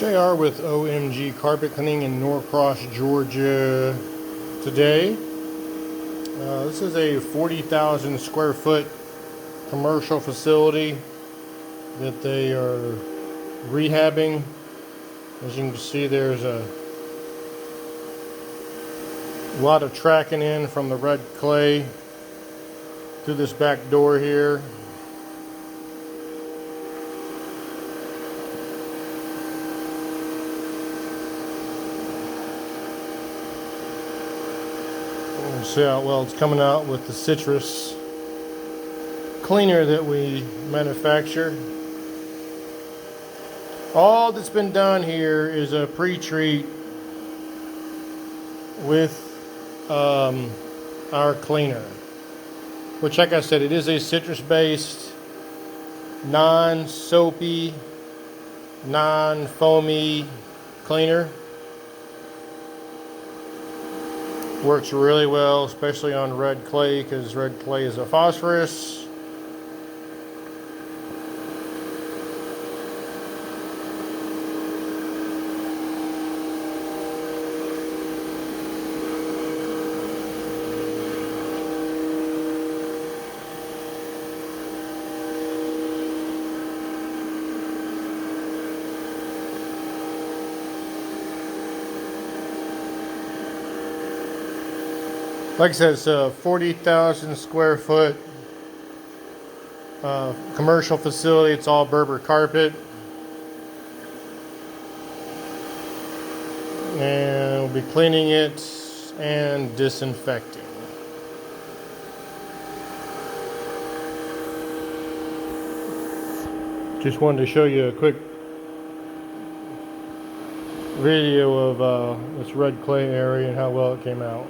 JR with OMG Carpet Cleaning in Norcross, Georgia today. This is a 40,000 square foot commercial facility that they are rehabbing. As you can see, there's a lot of tracking in from the red clay through this back door here. See how well it's coming out with the citrus cleaner that we manufacture. All that's been done here is a pre-treat with our cleaner, which, like I said, it is a citrus-based, non-soapy, non-foamy cleaner. Works really well, especially on red clay, because red clay is a phosphorus. Like I said, it's a 40,000 square foot commercial facility. It's all Berber carpet. And we'll be cleaning it and disinfecting. Just wanted to show you a quick video of this red clay area and how well it came out.